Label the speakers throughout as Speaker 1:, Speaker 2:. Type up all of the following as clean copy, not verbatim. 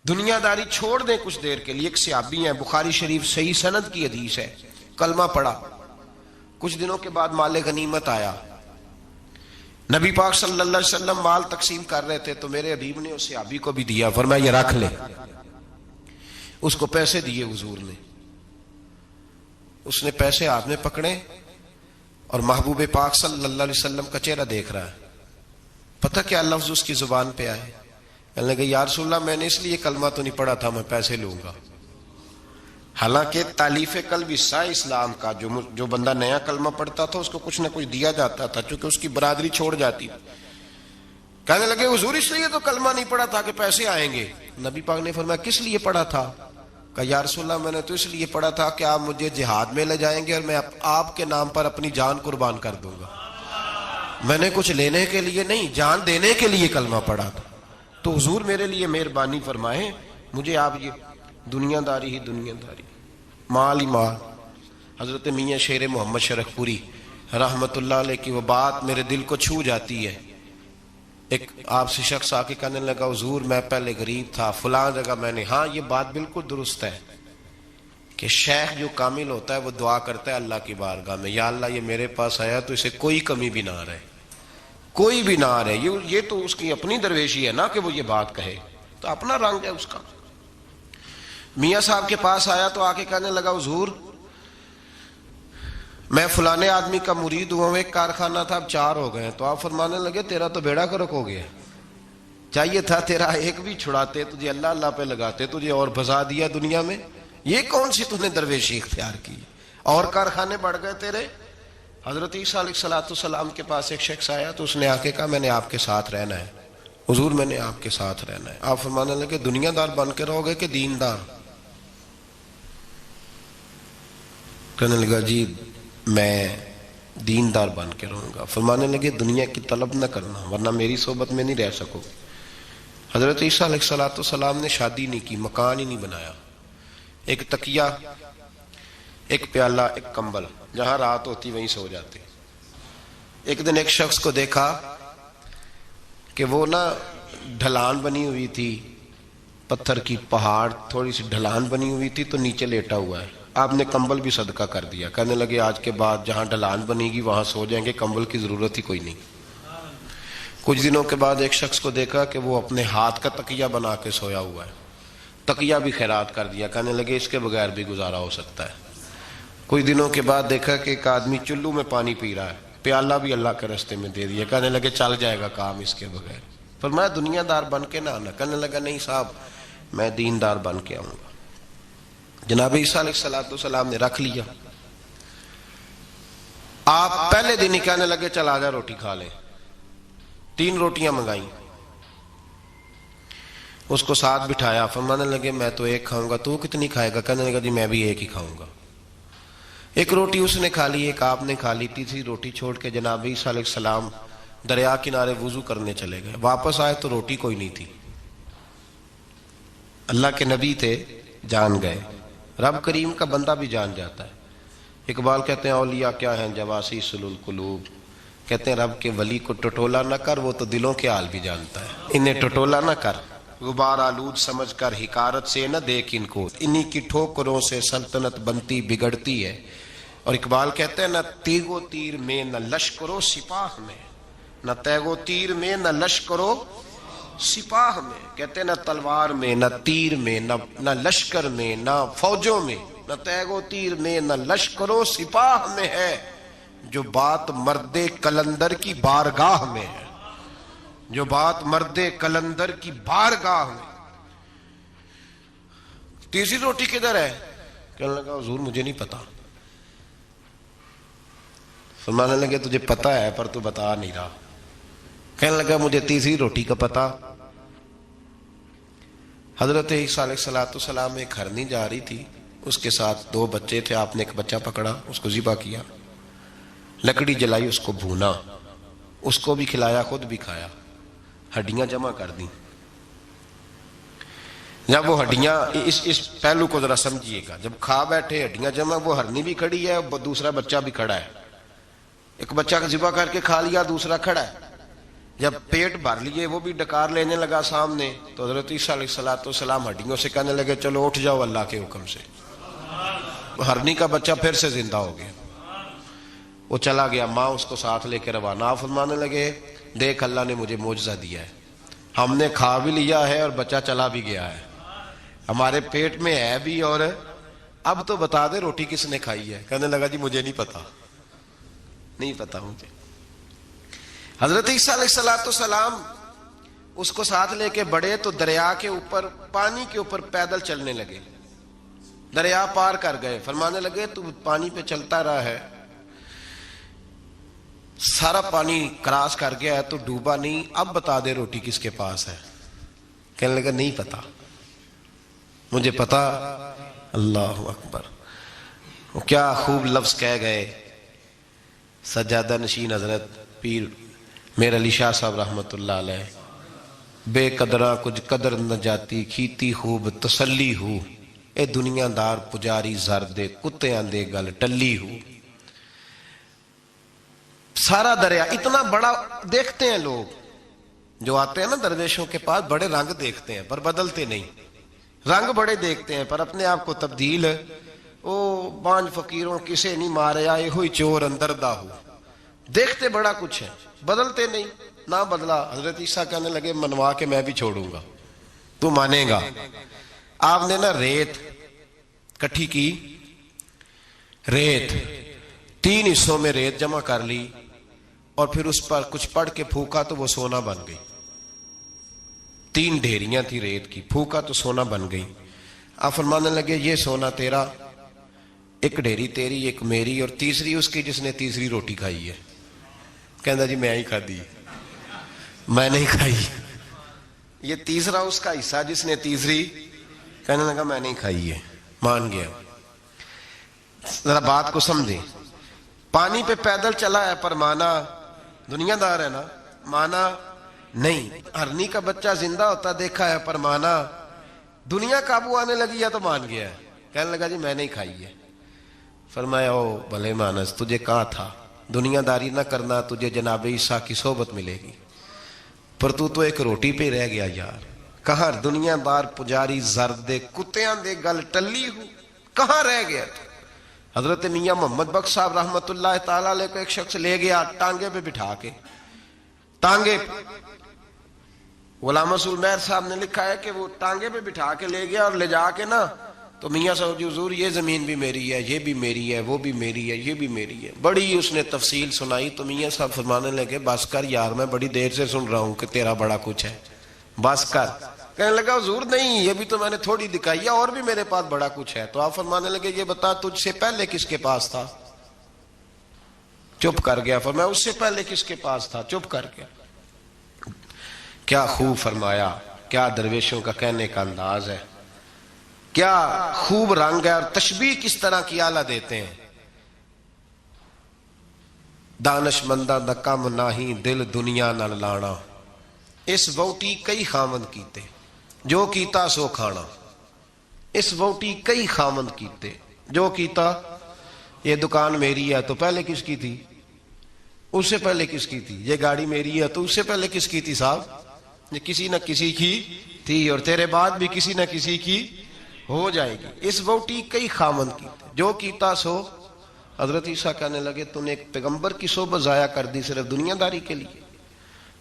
Speaker 1: دنیا داری چھوڑ دیں کچھ دیر کے لیے. ایک صحابی ہیں، بخاری شریف صحیح سند کی حدیث ہے، کلمہ پڑھا، کچھ دنوں کے بعد مال غنیمت آیا. نبی پاک صلی اللہ علیہ وسلم مال تقسیم کر رہے تھے تو میرے حبیب نے اس صحابی کو بھی دیا، فرمایا یہ رکھ لے. اس کو پیسے دیے حضور نے. اس نے پیسے ہاتھ میں پکڑے اور محبوب پاک صلی اللہ علیہ وسلم کا چہرہ دیکھ رہا ہے. پتہ کیا لفظ اس کی زبان پہ آئے؟ کہنے لگے یا رسول اللہ میں نے اس لیے کلمہ تو نہیں پڑھا تھا میں پیسے لوں گا. حالانکہ تالیف قلب حصہ اسلام کا، جو بندہ نیا کلمہ پڑھتا تھا اس کو کچھ نہ کچھ دیا جاتا تھا چونکہ اس کی برادری چھوڑ جاتی. کہنے لگے حضور اس لیے تو کلمہ نہیں پڑھا تھا کہ پیسے آئیں گے. نبی پاک نے فرمایا کس لیے پڑھا تھا؟ کہا یا رسول اللہ میں نے تو اس لیے پڑھا تھا کہ آپ مجھے جہاد میں لے جائیں گے اور میں آپ کے نام پر اپنی جان قربان کر دوں گا. میں نے کچھ لینے کے لیے نہیں، جان دینے کے لیے کلمہ پڑھا تھا. تو حضور میرے لیے مہربانی فرمائیں، مجھے آپ یہ دنیا داری ہی دنیا داری، مال ہی مال. حضرت میاں شیر محمد شرف پوری رحمت اللہ علیہ کی وہ بات میرے دل کو چھو جاتی ہے. ایک آپ سے شخص آ کے کہنے لگا حضور میں پہلے غریب تھا فلاں جگہ میں نے. ہاں یہ بات بالکل درست ہے کہ شیخ جو کامل ہوتا ہے وہ دعا کرتا ہے اللہ کی بارگاہ میں، یا اللہ یہ میرے پاس آیا تو اسے کوئی کمی بھی نہ رہے، کوئی بھی نہ رہے. یہ تو اس کی اپنی درویشی ہے نا کہ وہ یہ بات کہے، تو اپنا رنگ ہے اس کا. میاں صاحب کے پاس آیا تو آ کے کہنے لگا حضور میں فلانے آدمی کا مرید ہوا ہوں، ایک کارخانہ تھا اب 4 ہو گئے. تو آپ فرمانے لگے تیرا تو بیڑا کرک ہو گیا، چاہیے تھا تیرا ایک بھی چھڑاتے، تجھے اللہ اللہ پہ لگاتے، تجھے اور بھسا دیا دنیا میں. یہ کون سی تو نے درویشی اختیار کی، اور کارخانے بڑھ گئے تیرے. حضرت عیسیٰ علیہ السلام کے پاس ایک شخص آیا تو اس نے آ کے کہا میں نے آپ کے ساتھ رہنا ہے حضور، میں نے آپ کے ساتھ رہنا ہے. آپ فرمانے لگے دنیا دار بن کے رہو گے کہ دیندار؟ کہنے لگا جی میں دیندار بن کے رہوں گا. فرمانے لگے دنیا کی طلب نہ کرنا ورنہ میری صحبت میں نہیں رہ سکو. حضرت عیسیٰ علیہ السلام نے شادی نہیں کی، مکان ہی نہیں بنایا، ایک تکیہ، ایک پیالہ، ایک کمبل، جہاں رات ہوتی وہیں سو جاتے. ایک دن ایک شخص کو دیکھا کہ وہ ڈھلان بنی ہوئی تھی، پتھر کی پہاڑ تھوڑی سی ڈھلان بنی ہوئی تھی تو نیچے لیٹا ہوا ہے. آپ نے کمبل بھی صدقہ کر دیا. کہنے لگے آج کے بعد جہاں ڈھلان بنے گی وہاں سو جائیں گے، کمبل کی ضرورت ہی کوئی نہیں. کچھ دنوں کے بعد ایک شخص کو دیکھا کہ وہ اپنے ہاتھ کا تکیہ بنا کے سویا ہوا ہے، تکیہ بھی خیرات کر دیا. کہنے لگے اس کے بغیر بھی گزارا ہو سکتا ہے. کچھ دنوں کے بعد دیکھا کہ ایک آدمی چلو میں پانی پی رہا ہے، پیالہ بھی اللہ کے راستے میں دے دیا. کہنے لگے چل جائے گا کام اس کے بغیر. پر میں دنیا دار بن کے نہ آنا. کہنے لگا نہیں صاحب میں دیندار بن کے آؤں گا. جناب عیسیٰ علیہ السلام نے رکھ لیا. آپ پہلے دن ہی کہنے لگے چل آ جا روٹی کھا لے. 3 روٹیاں منگائیں، اس کو ساتھ بٹھایا. فرمانے لگے میں تو ایک کھاؤں گا، تو کتنی کھائے گا؟ کہنے لگا جی میں بھی ایک ہی کھاؤں گا. ایک روٹی اس نے کھا لی، ایک آپ نے کھا لی. تیسری روٹی چھوڑ کے جناب عیسیٰ علیہ السلام دریا کنارے وضو کرنے چلے گئے. واپس آئے تو روٹی کوئی نہیں تھی. اللہ کے نبی تھے، جان گئے. رب کریم کا بندہ بھی جان جاتا ہے. اقبال کہتے ہیں اولیاء کیا ہیں جواسی سلول قلوب، کہتے ہیں رب کے ولی کو ٹٹولا نہ کر، وہ تو دلوں کے حال بھی جانتا ہے. انہیں ٹٹولا نہ کر، غبار آلود سمجھ کر حکارت سے نہ دیکھ ان کو، انہی کی ٹھوکروں سے سلطنت بنتی بگڑتی ہے. اور اقبال کہتے ہیں نہ تیگ و تیر میں نہ لشکرو سپاہ میں، نہ تیگ و تیر میں نہ لشکرو سپاہ میں. کہتے ہیں نہ تلوار میں نہ تیر میں نہ لشکر میں نہ فوجوں میں، نہ تیگ و تیر میں نہ لشکر و سپاہ میں ہے، جو بات مرد کلندر کی بارگاہ میں ہے، جو بات مرد کلندر کی بارگاہ میں. تیسری روٹی کدھر ہے؟ کہنے لگا حضور مجھے نہیں پتا. فرمانے لگے تجھے پتا ہے پر تو بتا نہیں رہا. کہنے لگا مجھے تیسری روٹی کا پتا. حضرت عیسیٰ علیہ السلام ایک ہرنی جا رہی تھی، اس کے ساتھ 2 بچے تھے. آپ نے ایک بچہ پکڑا، اس کو ذبح کیا، لکڑی جلائی، اس کو بھونا، اس کو بھی کھلایا، خود بھی کھایا، ہڈیاں جمع کر دیں. جب وہ ہڈیاں اس پہلو کو ذرا سمجھیے گا، جب کھا بیٹھے ہڈیاں جمع، وہ ہرنی بھی کھڑی ہے، دوسرا بچہ بھی کھڑا ہے. ایک بچہ کا ذبح کر کے کھا لیا، دوسرا کھڑا ہے. جب پیٹ بھر لیے وہ بھی ڈکار لینے لگا سامنے، تو حضرت عیسیٰ علیہ السلام ہڈیوں سے کہنے لگے چلو اٹھ جاؤ اللہ کے حکم سے۔ ہرنی کا بچہ پھر سے زندہ ہو گیا، وہ چلا گیا، ماں اس کو ساتھ لے کے روانہ فرمانے لگے دیکھ اللہ نے مجھے معجزہ دیا ہے، ہم نے کھا بھی لیا ہے اور بچہ چلا بھی گیا ہے، ہمارے پیٹ میں ہے بھی، اور اب تو بتا دے روٹی کس نے کھائی ہے۔ کہنے لگا جی مجھے نہیں پتا، نہیں پتا مجھے۔ حضرت عیسیٰ علیہ السلام اس کو ساتھ لے کے بڑھے تو دریا کے اوپر، پانی کے اوپر پیدل چلنے لگے، دریا پار کر گئے۔ فرمانے لگے تو پانی پہ چلتا رہا ہے، سارا پانی کراس کر گیا ہے تو ڈوبا نہیں، اب بتا دے روٹی کس کے پاس ہے۔ کہنے لگا نہیں پتا مجھے پتا۔ اللہ اکبر، وہ کیا خوب لفظ کہہ گئے سجادہ نشین حضرت پیر میر علی شاہ صاحب رحمت اللہ علیہ، بے قدرہ کچھ قدر نہ جاتی، کھیتی خوب تسلی ہو، اے دنیا دار پجاری زر دے، کتیاں دے گل ٹلی ہو۔ سارا دریا اتنا بڑا دیکھتے ہیں لوگ جو آتے ہیں نا درویشوں کے پاس، بڑے رنگ دیکھتے ہیں پر بدلتے نہیں، رنگ بڑے دیکھتے ہیں پر اپنے آپ کو تبدیل، او بانج فقیروں کسے نہیں مارے آئے ہوئی چور اندر دا ہو، دیکھتے بڑا کچھ ہے بدلتے نہیں۔ نہ بدلا، حضرت عیسیٰ کہنے لگے منوا کے میں بھی چھوڑوں گا، تو مانے گا۔ آپ نے نا ریت کٹھی کی، ریت 3 حصوں میں ریت جمع کر لی اور پھر اس پر کچھ پڑھ کے پھونکا تو وہ سونا بن گئی۔ 3 ڈھیریاں تھی ریت کی، پھونکا تو سونا بن گئی۔ آپ فرمانے لگے یہ سونا تیرا، ایک ڈھیری تیری، ایک میری، اور تیسری اس کی جس نے تیسری روٹی کھائی ہے۔ کہنا جی میں ہی کھا دی، میں نہیں کھائی، یہ تیسرا اس کا حصہ جس نے تیسری، کہنے لگا میں نہیں کھائی ہے، مان گیا۔ ذرا بات کو سمجھیں، پانی پہ پیدل چلا ہے پر مانا، دنیا دار ہے نا، مانا نہیں۔ ہرنی کا بچہ زندہ ہوتا دیکھا ہے پر مانا، دنیا قابو آنے لگی ہے تو مان گیا ہے۔ کہنے لگا جی میں نہیں کھائی ہے۔ فرمایا او بھلے مانس، تجھے کہا تھا دنیا داری نہ کرنا، تجھے جناب عیسیٰ کی صحبت ملے گی، پر تو ایک روٹی پہ رہ گیا یار۔ کہاں دنیا دار پجاری زرد دے، کتیاں دے گل ٹلی ہو، کہاں رہ گیا تو؟ حضرت میاں محمد بخش صاحب رحمت اللہ تعالیٰ علیہ کو ایک شخص لے گیا ٹانگے پہ بٹھا کے، ٹانگے پہ، غلام رسول مہر صاحب نے لکھا ہے کہ وہ ٹانگے پہ بٹھا کے لے گیا اور لے جا کے نا تو میاں صاحب جی حضور یہ زمین بھی میری ہے، یہ بھی میری ہے، وہ بھی میری ہے، یہ بھی میری ہے، بڑی اس نے تفصیل سنائی۔ تو میاں صاحب فرمانے لگے بس کر یار، میں بڑی دیر سے سن رہا ہوں کہ تیرا بڑا کچھ ہے، بس کر۔ کہنے لگا حضور نہیں، یہ بھی تو میں نے تھوڑی دکھائی ہے، اور بھی میرے پاس بڑا کچھ ہے۔ تو آپ فرمانے لگے یہ بتا تجھ سے پہلے کس کے پاس تھا؟ چپ کر گیا۔ فرمایا اس سے پہلے کس کے پاس تھا؟ چپ کر گیا۔ کیا خوب فرمایا، کیا درویشوں کا کہنے کا انداز ہے، کیا خوب رنگ ہے، اور تشبیہ کس طرح کی اعلیٰ دیتے ہیں۔ دانش مندہ دا کم ناہی، دل دنیا نال لانا، اس ووٹی کئی خامند کیتے، جو کیتا سو کھانا۔ اس ووٹی کئی خامند کیتے، جو کیتا، یہ دکان میری ہے تو پہلے کس کی تھی؟ اس سے پہلے کس کی تھی؟ یہ گاڑی میری ہے تو اس سے پہلے کس کی تھی صاحب؟ یہ کسی نہ کسی کی تھی، اور تیرے بعد بھی کسی نہ کسی کی ہو جائے گی۔ اس ووٹی کئی خامند کیتے، جو کیتا سو۔ حضرت عیسیٰ کہنے لگے تو نے ایک پیغمبر کی صحبت ضائع کر دی صرف دنیا داری کے لیے۔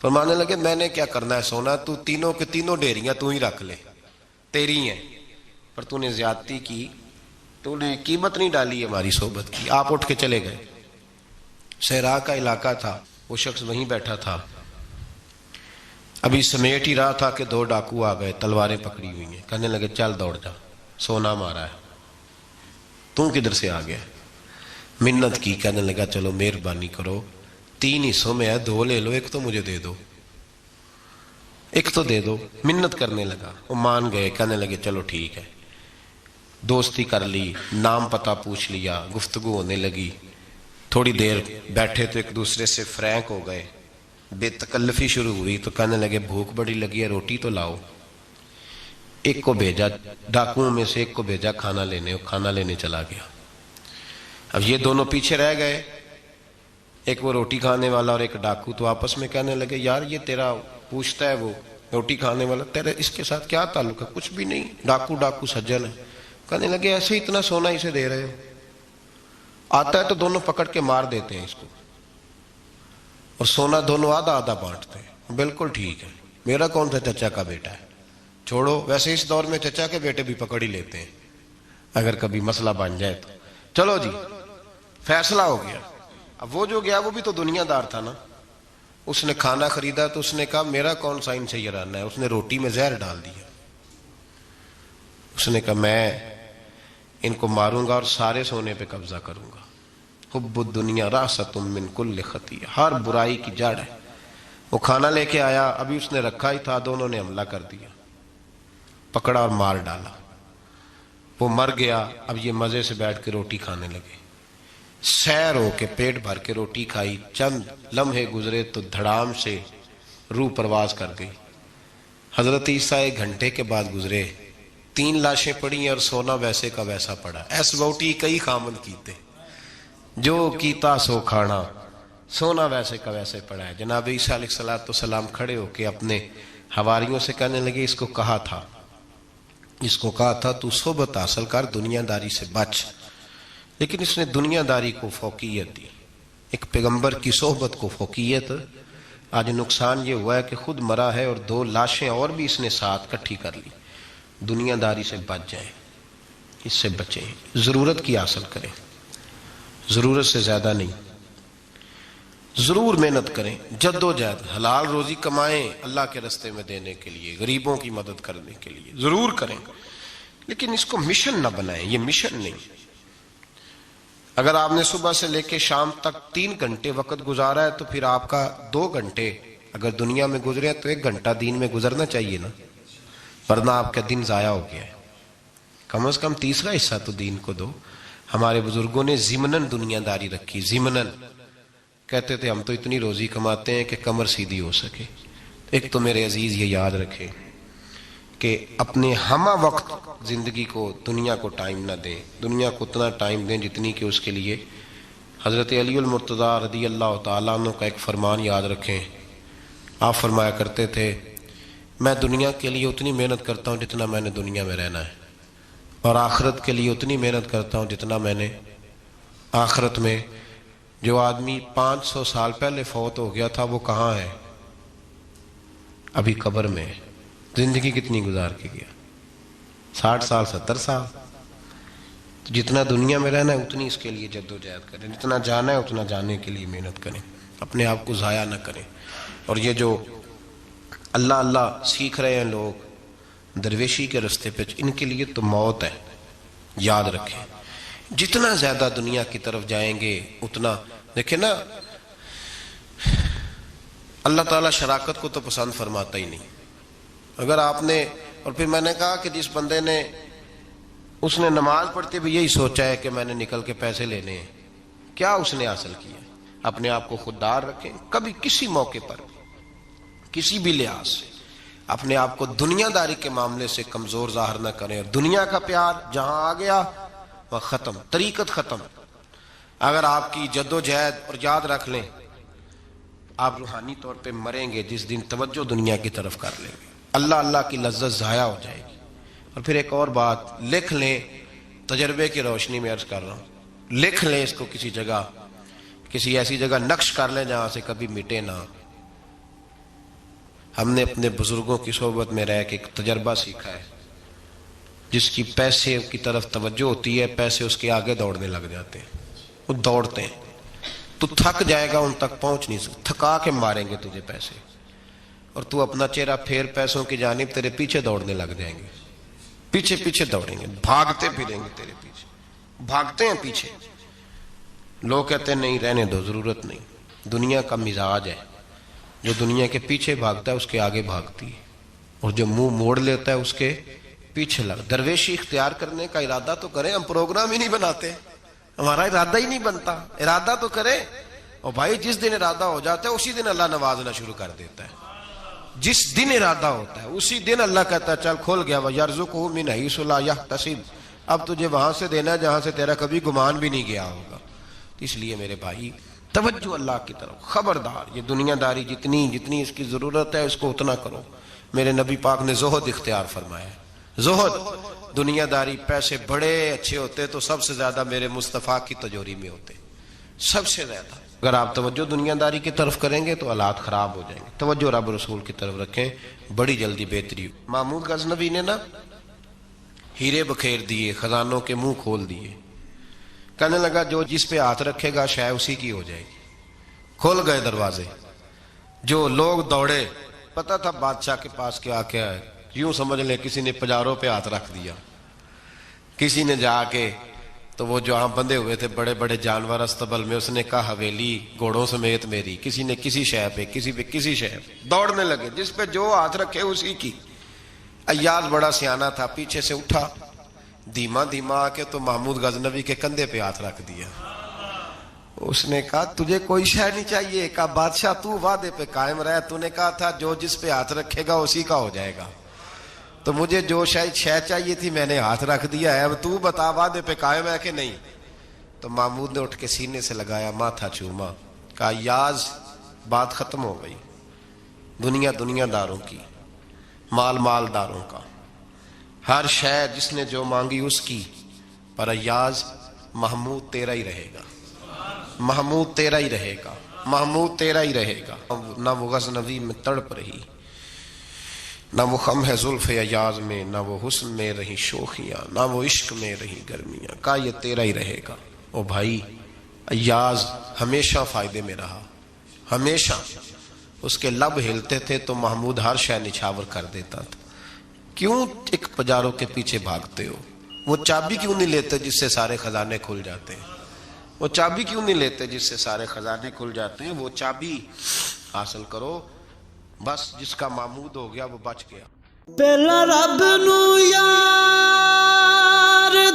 Speaker 1: فرمانے لگے میں نے کیا کرنا ہے سونا، تو تینوں کے تینوں ڈیریاں تو ہی رکھ لے، تیری ہیں، پر تو نے زیادتی کی، تو نے قیمت نہیں ڈالی ہماری صحبت کی۔ آپ اٹھ کے چلے گئے۔ صحرا کا علاقہ تھا، وہ شخص وہیں بیٹھا تھا، ابھی سمیٹ ہی رہا تھا کہ 2 ڈاکو آ گئے، تلواریں پکڑی ہوئی ہیں۔ کہنے لگے چل دوڑ جا، سونا مارا ہے، تو کدھر سے آ گیا؟ منت کی، کہنے لگا چلو مہربانی کرو، 3 حصوں میں ہے، 2 لے لو، ایک تو مجھے دے دو، ایک تو دے دو۔ منت کرنے لگا، وہ مان گئے۔ کہنے لگے چلو ٹھیک ہے، دوستی کر لی، نام پتہ پوچھ لیا، گفتگو ہونے لگی، تھوڑی دیر بیٹھے تو ایک دوسرے سے فرینک ہو گئے، بے تکلفی شروع ہوئی۔ تو کہنے لگے بھوک بڑی لگی ہے، روٹی تو لاؤ۔ ایک کو بھیجا، ڈاکوؤں میں سے ایک کو بھیجا کھانا لینے، وہ کھانا لینے چلا گیا۔ اب یہ دونوں پیچھے رہ گئے، ایک وہ روٹی کھانے والا اور ایک ڈاکو تو آپس میں کہنے لگے یار یہ تیرا پوچھتا ہے وہ روٹی کھانے والا تیرے اس کے ساتھ کیا تعلق ہے؟ کچھ بھی نہیں، ڈاکو ڈاکو سجن ہے۔ کہنے لگے ایسے ہی اتنا سونا اسے دے رہے ہو، آتا ہے تو دونوں پکڑ کے مار دیتے ہیں اس کو، اور سونا دونوں آدھا آدھا بانٹتے ہیں۔ بالکل ٹھیک ہے، میرا کون سا چچا کا بیٹا ہے، چھوڑو، ویسے اس دور میں چچا کے بیٹے بھی پکڑ ہی لیتے ہیں اگر کبھی مسئلہ بن جائے تو۔ چلو جی فیصلہ ہو گیا۔ اب وہ جو گیا وہ بھی تو دنیا دار تھا نا، اس نے کھانا خریدا تو اس نے کہا میرا کون سا ان سے یارانہ ہے، اس نے روٹی میں زہر ڈال دیا۔ اس نے کہا میں ان کو ماروں گا اور سارے سونے پہ قبضہ کروں گا۔ حب الدنیا راست من کل خطیہ، ہر برائی کی جڑ ہے۔ وہ کھانا لے کے آیا، ابھی اس نے رکھا ہی تھا، دونوں نے حملہ کر دیا، پکڑا اور مار ڈالا۔ وہ مر گیا، اب یہ مزے سے بیٹھ کے روٹی کھانے لگے، سیر ہو کے پیٹ بھر کے روٹی کھائی، چند لمحے گزرے تو دھڑام سے روح پرواز کر گئی۔ حضرت عیسیٰ 1 گھنٹے کے بعد گزرے، 3 لاشیں پڑی اور سونا ویسے کا ویسا پڑا۔ ایس بوٹی کئی خامن کیتے، جو کیتا سو کھانا، سونا ویسے کا ویسے پڑا ہے۔ جناب عیسیٰ علیہ السلام کھڑے ہو کے اپنے حواریوں سے کہنے لگے اس کو کہا تھا تو صحبت حاصل کر، دنیا داری سے بچ، لیکن اس نے دنیا داری کو فوقیت دی، ایک پیغمبر کی صحبت کو فوقیت۔ آج نقصان یہ ہوا ہے کہ خود مرا ہے اور 2 لاشیں اور بھی اس نے ساتھ کٹھی کر لی۔ دنیا داری سے بچ جائیں، اس سے بچیں، ضرورت کی حاصل کریں، ضرورت سے زیادہ نہیں، ضرور محنت کریں، جد و جہد، حلال روزی کمائیں اللہ کے راستے میں دینے کے لیے، غریبوں کی مدد کرنے کے لیے ضرور کریں، لیکن اس کو مشن نہ بنائیں، یہ مشن نہیں۔ اگر آپ نے صبح سے لے کے شام تک 3 گھنٹے وقت گزارا ہے تو پھر آپ کا 2 گھنٹے اگر دنیا میں گزرے تو 1 گھنٹہ دین میں گزرنا چاہیے نا، ورنہ آپ کا دن ضائع ہو گیا ہے۔ کم از کم تیسرا حصہ تو دین کو دو۔ ہمارے بزرگوں نے ضمناً دنیا داری رکھی، ضمناً کہتے تھے ہم تو اتنی روزی کماتے ہیں کہ کمر سیدھی ہو سکے۔ ایک تو میرے عزیز یہ یاد رکھیں کہ اپنے ہمہ وقت زندگی کو دنیا کو ٹائم نہ دیں، دنیا کو اتنا ٹائم دیں جتنی کہ اس کے لیے حضرت علی المرتضیٰ رضی اللہ تعالیٰ عنہ کا ایک فرمان یاد رکھیں۔ آپ فرمایا کرتے تھے میں دنیا کے لیے اتنی محنت کرتا ہوں جتنا میں نے دنیا میں رہنا ہے، اور آخرت کے لیے اتنی محنت کرتا ہوں جتنا میں نے آخرت میں۔ جو آدمی 500 سال پہلے فوت ہو گیا تھا وہ کہاں ہے؟ ابھی قبر میں۔ زندگی کتنی گزار کے گیا؟ 60 سال 70 سال۔ جتنا دنیا میں رہنا ہے اتنی اس کے لیے جد و جہد کریں، جتنا جانا ہے اتنا جانے کے لیے محنت کریں، اپنے آپ کو ضائع نہ کریں۔ اور یہ جو اللہ اللہ سیکھ رہے ہیں لوگ درویشی کے راستے پہ، ان کے لیے تو موت ہے، یاد رکھیں۔ جتنا زیادہ دنیا کی طرف جائیں گے اتنا، دیکھیں نا اللہ تعالیٰ شراکت کو تو پسند فرماتا ہی نہیں۔ اگر آپ نے، اور پھر میں نے کہا کہ جس بندے نے اس نے نماز پڑھتے بھی یہی سوچا ہے کہ میں نے نکل کے پیسے لینے ہیں، کیا اس نے حاصل کیا؟ اپنے آپ کو خوددار رکھیں، کبھی کسی موقع پر کسی بھی لحاظ سے اپنے آپ کو دنیا داری کے معاملے سے کمزور ظاہر نہ کریں، اور دنیا کا پیار جہاں آ گیا وہ ختم، طریقت ختم۔ اگر آپ کی جد و جہد، اور یاد رکھ لیں آپ روحانی طور پہ مریں گے جس دن توجہ دنیا کی طرف کر لیں گے، اللہ اللہ کی لذت ضائع ہو جائے گی۔ اور پھر ایک اور بات لکھ لیں، تجربے کی روشنی میں عرض کر رہا ہوں، لکھ لیں اس کو کسی جگہ، کسی ایسی جگہ نقش کر لیں جہاں سے کبھی مٹے نہ۔ ہم نے اپنے بزرگوں کی صحبت میں رہ کے ایک تجربہ سیکھا ہے، جس کی پیسے کی طرف توجہ ہوتی ہے پیسے اس کے آگے دوڑنے لگ جاتے ہیں، وہ دوڑتے ہیں، تو تھک جائے گا، ان تک پہنچ نہیں سکتا، تھکا کے ماریں گے تجھے پیسے، اور تو اپنا چہرہ پھیر پیسوں کی جانب تیرے پیچھے دوڑنے لگ جائیں گے، پیچھے پیچھے دوڑیں گے، بھاگتے پھریں گے تیرے پیچھے، بھاگتے ہیں پیچھے۔ لوگ کہتے ہیں نہیں رہنے دو، ضرورت نہیں۔ دنیا کا مزاج ہے، جو دنیا کے پیچھے بھاگتا ہے اس کے آگے بھاگتی ہے، اور جو منہ موڑ لیتا ہے اس کے پیچھے لگ۔ درویشی اختیار کرنے کا ارادہ تو کریں، ہم پروگرام ہی نہیں بناتے، ہمارا ارادہ ہی نہیں بنتا، ارادہ تو کریں۔ اور بھائی جس دن ارادہ ہو جاتا ہے اسی دن اللہ نوازنا شروع کر دیتا ہے، جس دن ارادہ ہوتا ہے اسی دن اللہ کہتا ہے چل کھول گیا، وَيَرْزُقُهُ مِنْ حَيْثُ لَا يَحْتَسِبُ، اب تجھے وہاں سے دینا ہے جہاں سے تیرا کبھی گمان بھی نہیں گیا ہوگا۔ اس لیے میرے بھائی توجہ اللہ کی طرف. خبردار یہ دنیا داری جتنی اس کی ضرورت ہے اس کو اتنا کرو. میرے نبی پاک نے زہد اختیار فرمایا. زہد دنیا داری، پیسے بڑے اچھے ہوتے تو سب سے زیادہ میرے مصطفیٰ کی تجوری میں ہوتے، سب سے زیادہ. اگر آپ توجہ دنیا داری کی طرف کریں گے تو حالات خراب ہو جائیں گے. توجہ رب رسول کی طرف رکھیں، بڑی جلدی بہتری. محمود غزنوی نے نا ہیرے بکھیر دیے، خزانوں کے منہ کھول دیے. کہنے لگا جو جس پہ ہاتھ رکھے گا شاید اسی کی ہو جائے گی. کھول گئے دروازے. جو لوگ دوڑے، پتہ تھا بادشاہ کے پاس کیا ہے. یوں سمجھ لیں کسی نے پجاروں پہ ہاتھ رکھ دیا. کسی نے جا کے تو وہ جہاں بندھے ہوئے تھے بڑے بڑے جانور استبل میں، اس نے کہا حویلی گھوڑوں سمیت میری. کسی نے کسی شے پہ، کسی پہ کسی شے پہ. دوڑنے لگے، جس پہ جو ہاتھ رکھے اسی کی. ایاز بڑا سیانہ تھا، پیچھے سے اٹھا دھیما دھیما آ کے تو محمود غزنوی کے کندھے پہ ہاتھ رکھ دیا. اس نے کہا تجھے کوئی شے نہیں چاہیے؟ کہا بادشاہ تو وعدے پہ قائم رہے، تو نے کہا تھا جو جس پہ ہاتھ رکھے گا اسی کا ہو جائے گا. تو مجھے جو شے چاہیے تھی میں نے ہاتھ رکھ دیا ہے، اب تو بتا وعدے پہ قائم ہے کہ نہیں. تو محمود نے اٹھ کے سینے سے لگایا، ماتھا چوما، کہا یاز بات ختم ہو گئی. دنیا داروں کی، مال داروں کا، ہر شے جس نے جو مانگی اس کی. پر ایاز محمود تیرا ہی رہے گا، محمود تیرا ہی رہے گا، محمود تیرا ہی رہے گا. نہ وہ غزنوی میں تڑپ رہی، نہ وہ خم ہے زلف ایاز میں، نہ وہ حسن میں رہی شوخیاں، نہ وہ عشق میں رہی گرمیاں. کہا یہ تیرا ہی رہے گا. او بھائی ایاز ہمیشہ فائدے میں رہا، ہمیشہ. اس کے لب ہلتے تھے تو محمود ہر شے نچھاور کر دیتا تھا. کیوں ایک پجاروں کے پیچھے بھاگتے ہو؟ وہ چابی کیوں نہیں لیتے جس سے سارے خزانے کھل جاتے ہیں؟ وہ چابی کیوں نہیں لیتے جس سے سارے خزانے کھل جاتے ہیں؟ وہ چابی حاصل کرو. بس جس کا محمود ہو گیا وہ بچ گیا.
Speaker 2: پہلا رب نو یار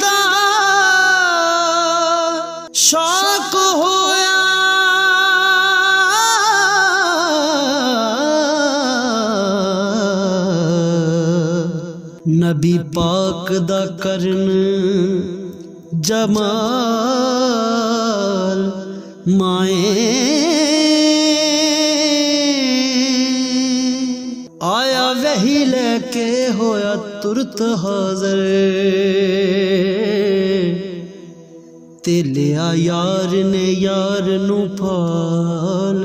Speaker 2: دا شوق ہویا، نبی پاک دا کرن جمال مائیں آیا وہی لے کے ہویا ترت حاضر، تے لیا یار نے یار نو پال